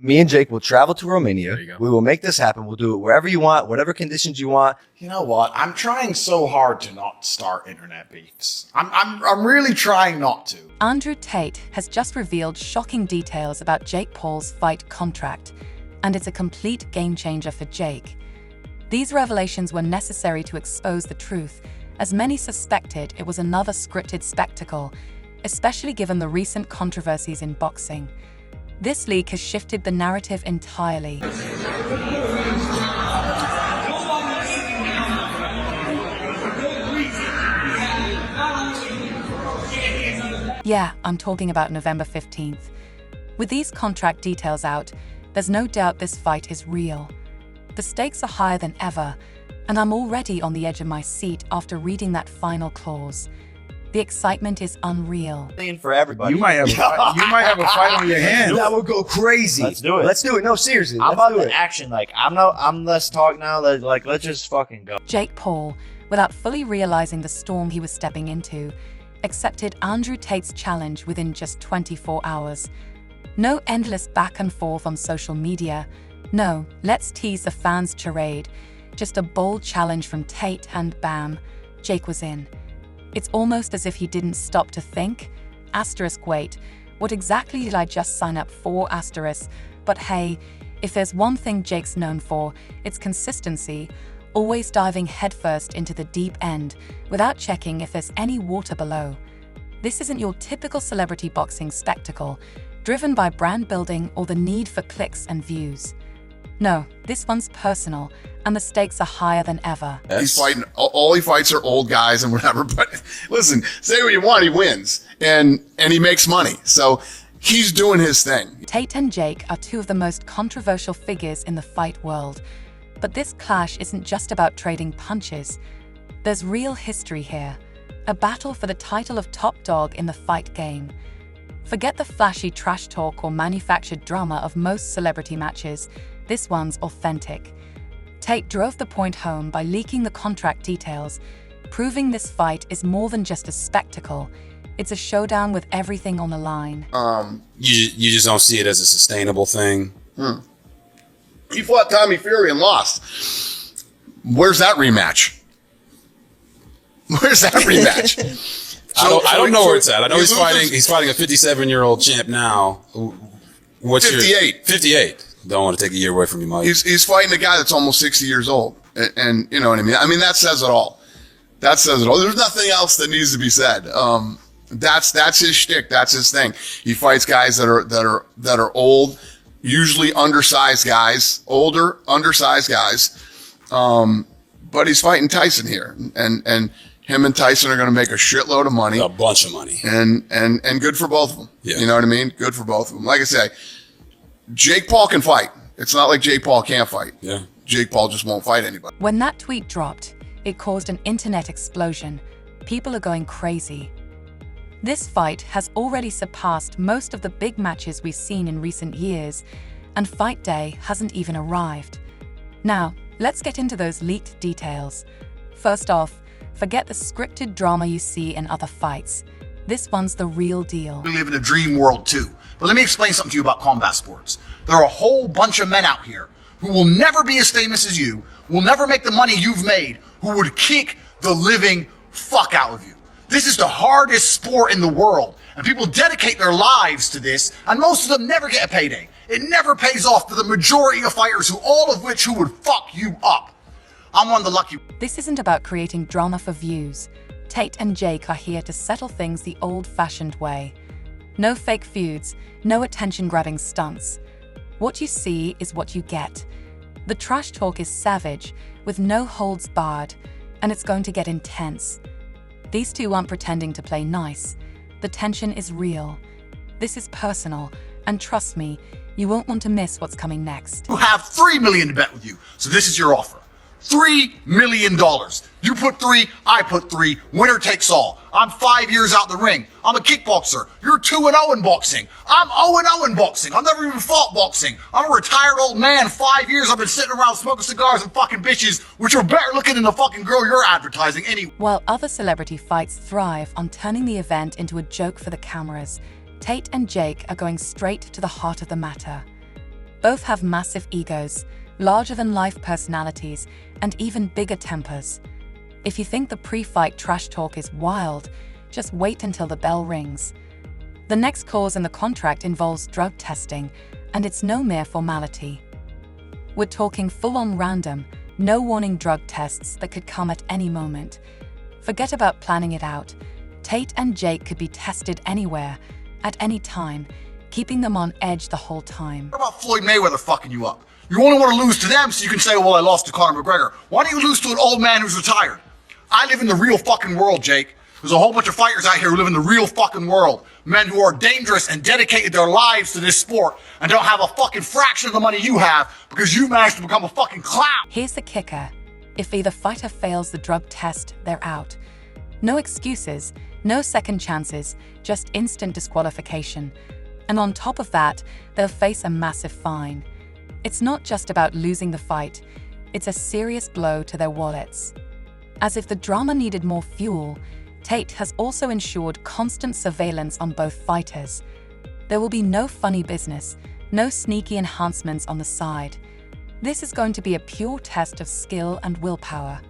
Me and Jake will travel to Romania. There you go. We will make this happen. We'll do it wherever you want, whatever conditions you want. You know what? I'm trying so hard to not start internet beefs. I'm really trying not to. Andrew Tate has just revealed shocking details about Jake Paul's fight contract, and it's a complete game changer for Jake. These revelations were necessary to expose the truth, as many suspected it was another scripted spectacle, especially given the recent controversies in boxing. This leak has shifted the narrative entirely. Yeah, I'm talking about November 15th. With these contract details out, there's no doubt this fight is real. The stakes are higher than ever, and I'm already on the edge of my seat after reading that final clause. The excitement is unreal. For everybody. You might have a fight on your hands. That would go crazy. Let's do it. Let's do it. No, seriously. I'm let's about do the it. action. Like, I'm less talk now. Let's just fucking go. Jake Paul, without fully realizing the storm he was stepping into, accepted Andrew Tate's challenge within just 24 hours. No endless back and forth on social media. No, let's tease the fans charade. Just a bold challenge from Tate and bam, Jake was in. It's almost as if he didn't stop to think. Asterisk wait, what exactly did I just sign up for? Asterisk. But hey, if there's one thing Jake's known for, it's consistency, always diving headfirst into the deep end without checking if there's any water below. This isn't your typical celebrity boxing spectacle, driven by brand building or the need for clicks and views. No, this one's personal, and the stakes are higher than ever. He's fighting, all he fights are old guys and whatever, but listen, say what you want, he wins, and he makes money, so he's doing his thing. Tate and Jake are two of the most controversial figures in the fight world, but this clash isn't just about trading punches. There's real history here, a battle for the title of top dog in the fight game. Forget the flashy trash talk or manufactured drama of most celebrity matches. This one's authentic. Tate drove the point home by leaking the contract details, proving this fight is more than just a spectacle. It's a showdown with everything on the line. You just don't see it as a sustainable thing. He fought Tommy Fury and lost. Where's that rematch? Where's that rematch? I don't know where it's at. I know he's loses- fighting a 57-year-old champ now. What's 58. 58. Don't want to take a year away from you, Mike. He's fighting a guy that's almost 60 years old. And you know what I mean? I mean, that says it all. That says it all. There's nothing else that needs to be said. That's his shtick. That's his thing. He fights guys that are old, usually undersized guys, older, undersized guys. But he's fighting Tyson here. And him and Tyson are going to make a shitload of money. A bunch of money. And good for both of them. Yeah. You know what I mean? Good for both of them. Like I say, Jake Paul can fight. It's not like Jake Paul can't fight. Yeah. Jake Paul just won't fight anybody. When that tweet dropped, it caused an internet explosion. People are going crazy. This fight has already surpassed most of the big matches we've seen in recent years, and fight day hasn't even arrived. Now, let's get into those leaked details. First off, forget the scripted drama you see in other fights. This one's the real deal. We live in a dream world too. But let me explain something to you about combat sports. There are a whole bunch of men out here who will never be as famous as you, will never make the money you've made, who would kick the living fuck out of you. This is the hardest sport in the world, and people dedicate their lives to this, and most of them never get a payday. It never pays off for the majority of fighters, all of which would fuck you up. I'm one of the lucky. This isn't about creating drama for views. Tate and Jake are here to settle things the old-fashioned way. No fake feuds, no attention-grabbing stunts. What you see is what you get. The trash talk is savage, with no holds barred, and it's going to get intense. These two aren't pretending to play nice. The tension is real. This is personal, and trust me, you won't want to miss what's coming next. Who have $3 million to bet with you. So this is your offer. $3 million. You put 3, I put 3. Winner takes all. I'm 5 years out the ring. I'm a kickboxer. You're 2-0 in boxing. I'm 0-0 in boxing. I've never even fought boxing. I'm a retired old man. 5 years I've been sitting around smoking cigars and fucking bitches, which are better looking than the fucking girl you're advertising anyway. While other celebrity fights thrive on turning the event into a joke for the cameras, Tate and Jake are going straight to the heart of the matter. Both have massive egos, larger-than-life personalities, and even bigger tempers. If you think the pre-fight trash talk is wild, just wait until the bell rings. The next clause in the contract involves drug testing, and it's no mere formality. We're talking full-on random, no-warning drug tests that could come at any moment. Forget about planning it out. Tate and Jake could be tested anywhere, at any time, keeping them on edge the whole time. What about Floyd Mayweather fucking you up? You only want to lose to them so you can say, well, I lost to Conor McGregor. Why don't you lose to an old man who's retired? I live in the real fucking world, Jake. There's a whole bunch of fighters out here who live in the real fucking world. Men who are dangerous and dedicated their lives to this sport and don't have a fucking fraction of the money you have because you managed to become a fucking clown. Here's the kicker. If either fighter fails the drug test, they're out. No excuses, no second chances, just instant disqualification. And on top of that, they'll face a massive fine. It's not just about losing the fight, it's a serious blow to their wallets. As if the drama needed more fuel, Tate has also ensured constant surveillance on both fighters. There will be no funny business, no sneaky enhancements on the side. This is going to be a pure test of skill and willpower.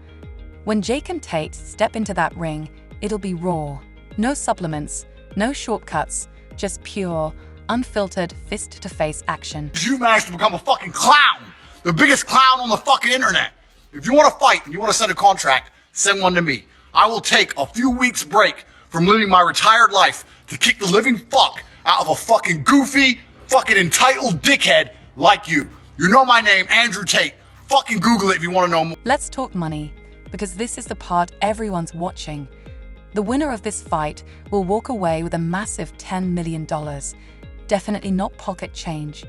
When Jake and Tate step into that ring, it'll be raw. No supplements, no shortcuts, just pure, unfiltered fist-to-face action. You managed to become a fucking clown. The biggest clown on the fucking internet. If you want to fight and you want to send a contract, send one to me. I will take a few weeks break from living my retired life to kick the living fuck out of a fucking goofy, fucking entitled dickhead like you. You know my name, Andrew Tate. Fucking Google it if you want to know more. Let's talk money, because this is the part everyone's watching. The winner of this fight will walk away with a massive $10 million. Definitely not pocket change.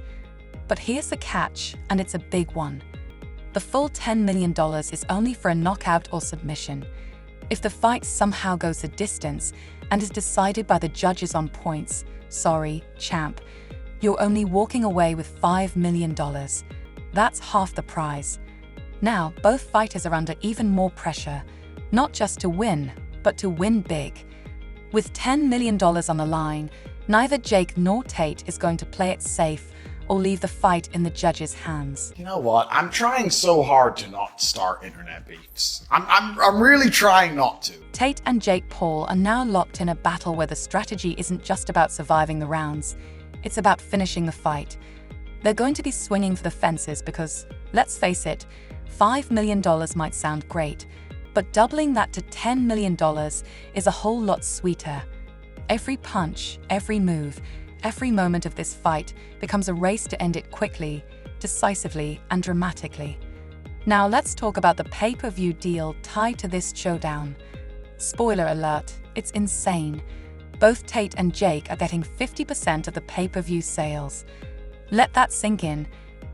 But here's the catch, and it's a big one. The full $10 million is only for a knockout or submission. If the fight somehow goes the distance and is decided by the judges on points, sorry, champ, you're only walking away with $5 million. That's half the prize. Now, both fighters are under even more pressure, not just to win, but to win big. With $10 million on the line, neither Jake nor Tate is going to play it safe or leave the fight in the judges' hands. You know what? I'm trying so hard to not start internet beefs. I'm really trying not to. Tate and Jake Paul are now locked in a battle where the strategy isn't just about surviving the rounds, it's about finishing the fight. They're going to be swinging for the fences because, let's face it, $5 million might sound great, but doubling that to $10 million is a whole lot sweeter. Every punch, every move, every moment of this fight becomes a race to end it quickly, decisively, and dramatically. Now let's talk about the pay-per-view deal tied to this showdown. Spoiler alert, it's insane. Both Tate and Jake are getting 50% of the pay-per-view sales. Let that sink in.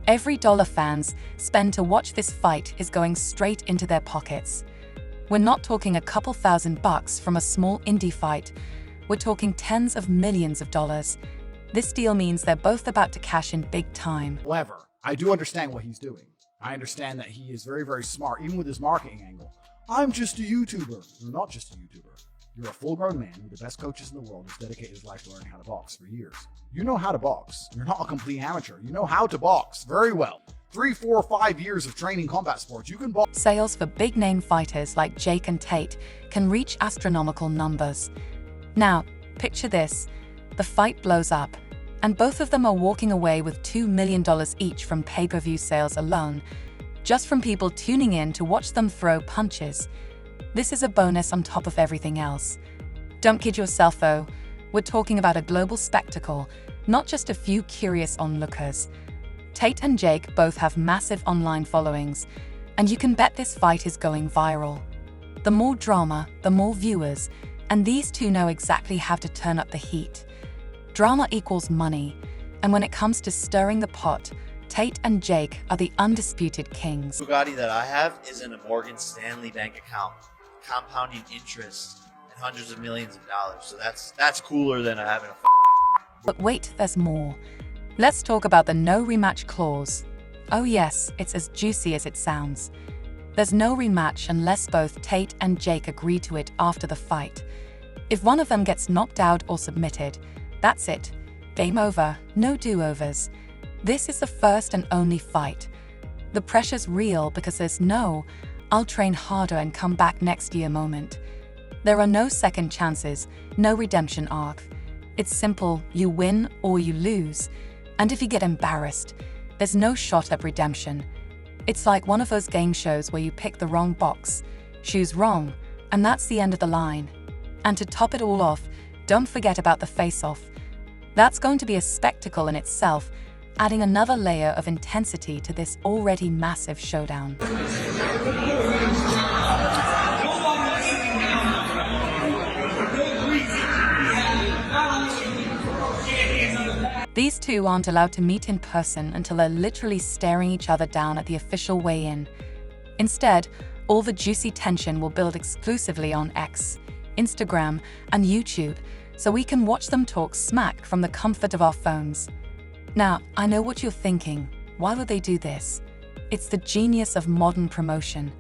Every dollar fans spend to watch this fight is going straight into their pockets. We're not talking a couple $1,000 from a small indie fight. We're talking tens of millions of dollars. This deal means they're both about to cash in big time. However, I do understand what he's doing. I understand that he is very, very smart, even with his marketing angle. I'm just a YouTuber. You're not just a YouTuber. You're a full-grown man with the best coaches in the world who's dedicated his life to learning how to box for years. You know how to box. You're not a complete amateur. You know how to box very well. 3, 4, 5 years of training combat sports. You can box. Sales for big-name fighters like Jake and Tate can reach astronomical numbers. Now, picture this. The fight blows up, and both of them are walking away with $2 million each from pay-per-view sales alone, just from people tuning in to watch them throw punches. This is a bonus on top of everything else. Don't kid yourself though, we're talking about a global spectacle, not just a few curious onlookers. Tate and Jake both have massive online followings, and you can bet this fight is going viral. The more drama, the more viewers, and these two know exactly how to turn up the heat. Drama equals money, and when it comes to stirring the pot, Tate and Jake are the undisputed kings. Bugatti that I have is in a Morgan Stanley bank account, compounding interest and hundreds of millions of dollars. So that's cooler than having a But wait, there's more. Let's talk about the no rematch clause. Oh yes, it's as juicy as it sounds. There's no rematch unless both Tate and Jake agree to it after the fight. If one of them gets knocked out or submitted, that's it. Game over, no do-overs. This is the first and only fight. The pressure's real because there's no "I'll train harder and come back next year" moment. There are no second chances, no redemption arc. It's simple, you win or you lose. And if you get embarrassed, there's no shot at redemption. It's like one of those game shows where you pick the wrong box, choose wrong, and that's the end of the line. And to top it all off, don't forget about the face-off. That's going to be a spectacle in itself, adding another layer of intensity to this already massive showdown. These two aren't allowed to meet in person until they're literally staring each other down at the official weigh-in. Instead, all the juicy tension will build exclusively on X, Instagram, and YouTube, so we can watch them talk smack from the comfort of our phones. Now, I know what you're thinking. Why would they do this? It's the genius of modern promotion.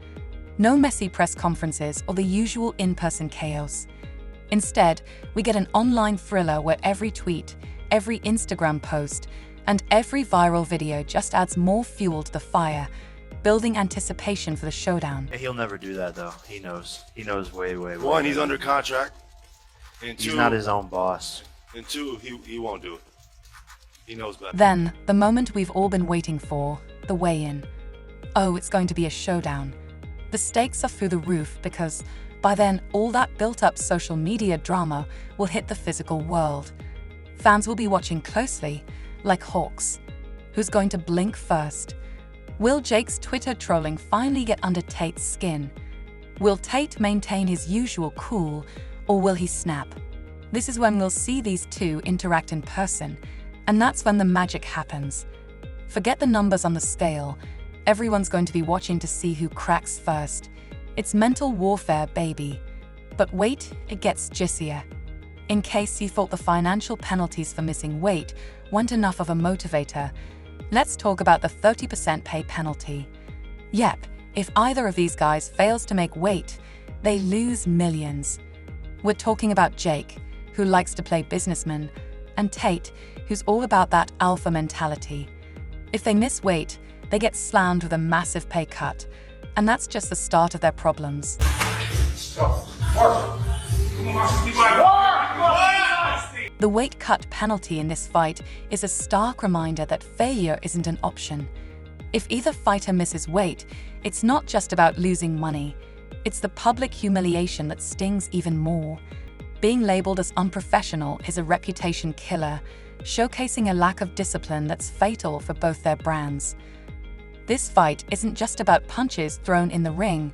No messy press conferences or the usual in-person chaos. Instead, we get an online thriller where every tweet, every Instagram post, and every viral video just adds more fuel to the fire, building anticipation for the showdown. He'll never do that, though. He knows. He knows way. One, he's under contract. And two, He's not his own boss. And two, he won't do it. He knows better. Then, the moment we've all been waiting for, the weigh-in. Oh, it's going to be a showdown. The stakes are through the roof because, by then, all that built-up social media drama will hit the physical world. Fans will be watching closely, like hawks. Who's going to blink first? Will Jake's Twitter trolling finally get under Tate's skin? Will Tate maintain his usual cool, or will he snap? This is when we'll see these two interact in person, and that's when the magic happens. Forget the numbers on the scale. Everyone's going to be watching to see who cracks first. It's mental warfare, baby. But wait, it gets juicier. In case you thought the financial penalties for missing weight weren't enough of a motivator, let's talk about the 30% pay penalty. Yep, if either of these guys fails to make weight, they lose millions. We're talking about Jake, who likes to play businessman, and Tate, who's all about that alpha mentality. If they miss weight, they get slammed with a massive pay cut, and that's just the start of their problems. The weight cut penalty in this fight is a stark reminder that failure isn't an option. If either fighter misses weight, it's not just about losing money. It's the public humiliation that stings even more. Being labeled as unprofessional is a reputation killer, showcasing a lack of discipline that's fatal for both their brands. This fight isn't just about punches thrown in the ring.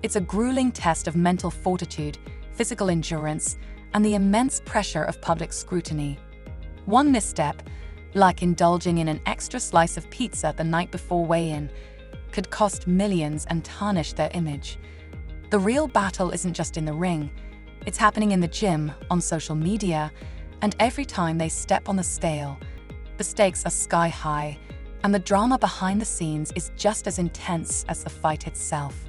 It's a grueling test of mental fortitude, physical endurance, and the immense pressure of public scrutiny. One misstep, like indulging in an extra slice of pizza the night before weigh-in, could cost millions and tarnish their image. The real battle isn't just in the ring. It's happening in the gym, on social media, and every time they step on the scale. The stakes are sky high, and the drama behind the scenes is just as intense as the fight itself.